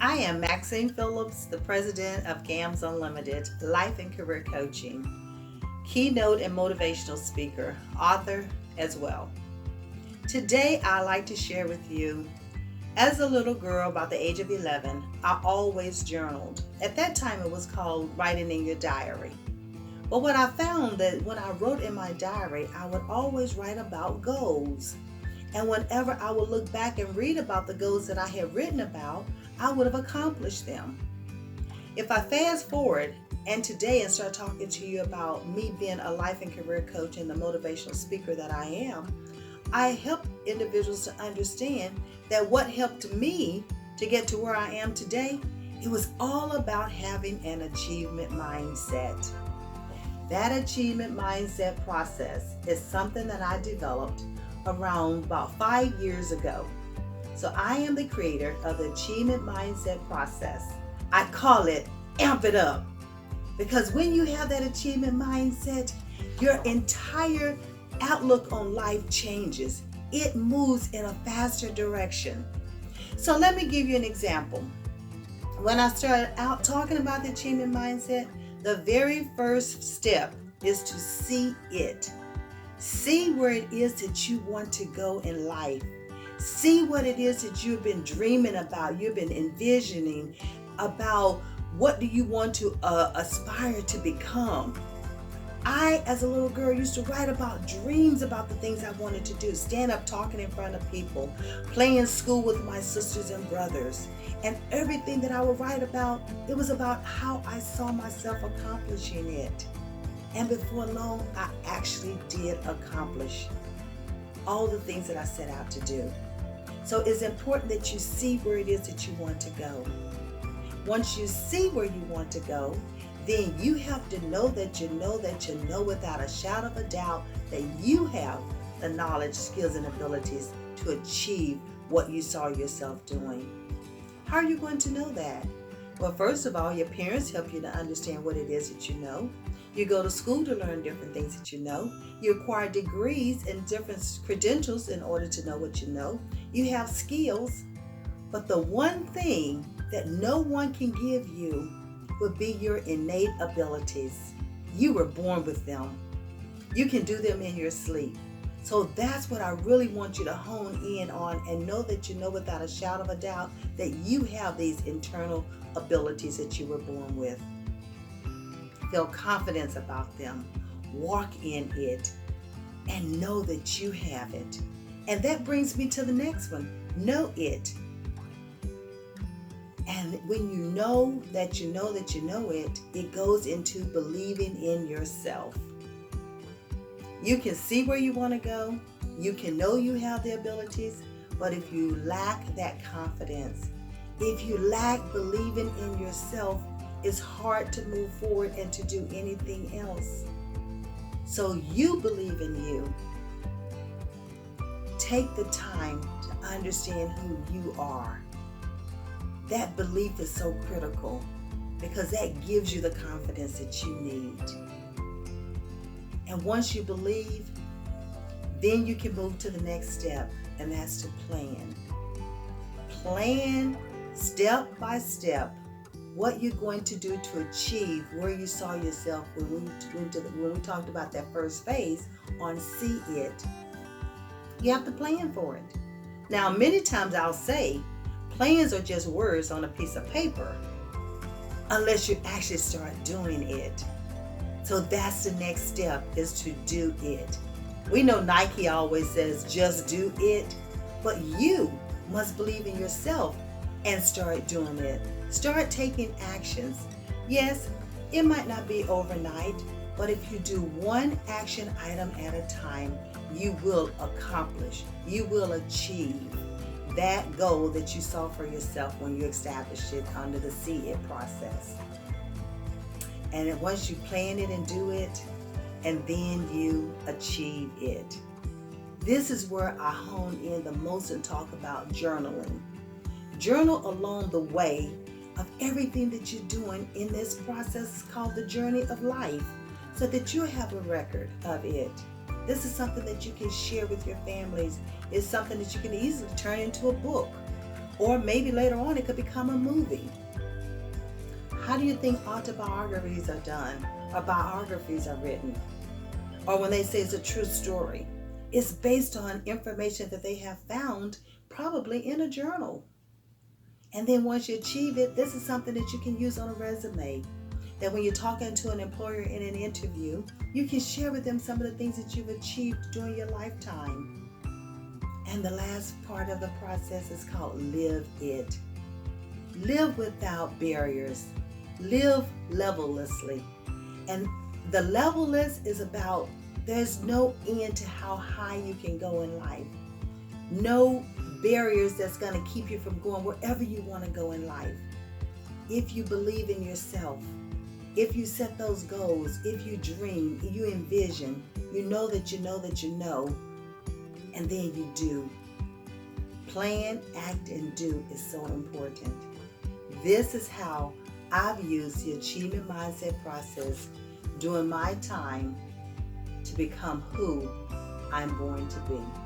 I am Maxine Phillips, the president of GAMMS Unlimited, Life and Career Coaching, keynote and motivational speaker, author as well. Today, I'd like to share with you, as a little girl about the age of 11, I always journaled. At that time, it was called writing in your diary. But what I found that when I wrote in my diary, I would always write about goals. And whenever I would look back and read about the goals that I had written about, I would have accomplished them. If I fast forward and today and start talking to you about me being a life and career coach and the motivational speaker that I am, I help individuals to understand that what helped me to get to where I am today, it was all about having an achievement mindset. That achievement mindset process is something that I developed around about 5 years ago. So I am the creator of the achievement mindset process. I call it Amp It Up, because when you have that achievement mindset, your entire outlook on life changes. It moves in a faster direction. So let me give you an example. When I started out talking about the achievement mindset, the very first step is to see it. See where it is that you want to go in life. See what it is that you've been dreaming about, you've been envisioning about. What do you want to aspire to become? I, as a little girl, used to write about dreams about the things I wanted to do. Stand up talking in front of people, play in school with my sisters and brothers. And everything that I would write about, it was about how I saw myself accomplishing it. And before long, I actually did accomplish all the things that I set out to do. So it's important that you see where it is that you want to go. Once you see where you want to go, then you have to know that you know that you know without a shadow of a doubt that you have the knowledge, skills, and abilities to achieve what you saw yourself doing. How are you going to know that? Well, first of all, your parents help you to understand what it is that you know. You go to school to learn different things that you know. You acquire degrees and different credentials in order to know what you know. You have skills, but the one thing that no one can give you would be your innate abilities. You were born with them. You can do them in your sleep. So that's what I really want you to hone in on and know that you know without a shadow of a doubt that you have these internal abilities that you were born with. Feel confidence about them. Walk in it and know that you have it. And that brings me to the next one. Know it. And when you know that you know that you know it, it goes into believing in yourself. You can see where you want to go. You can know you have the abilities, but if you lack that confidence, if you lack believing in yourself, it's hard to move forward and to do anything else. So you believe in you. Take the time to understand who you are. That belief is so critical because that gives you the confidence that you need. And once you believe, then you can move to the next step, and that's to plan. Plan step by step what you're going to do to achieve where you saw yourself when we talked about that first phase on see it. You have to plan for it. Now, many times I'll say, plans are just words on a piece of paper unless you actually start doing it. So that's the next step, is to do it. We know Nike always says just do it, but you must believe in yourself and start doing it. Start taking actions. Yes, it might not be overnight, but if you do one action item at a time, you will accomplish, you will achieve that goal that you saw for yourself when you established it under the see it process. And then once you plan it and do it, and then you achieve it. This is where I hone in the most and talk about journaling. Journal along the way of everything that you're doing in this process called the journey of life, so that you'll have a record of it. This is something that you can share with your families. It's something that you can easily turn into a book Or maybe later on it could become a movie. How do you think autobiographies are done or biographies are written? Or when they say it's a true story, it's based on information that they have found probably in a journal. And then once you achieve it, this is something that you can use on a resume. That when you're talking to an employer in an interview, you can share with them some of the things that you've achieved during your lifetime. And the last part of the process is called live it. Live without barriers. Live levellessly. And the levelless is about there's no end to how high you can go in life. No barriers that's going to keep you from going wherever you want to go in life. If you believe in yourself, if you set those goals, if you dream, you envision, you know that you know that you know, and then you do. Plan, act, and do is so important. This is how I've used the achievement mindset process during my time to become who I'm born to be.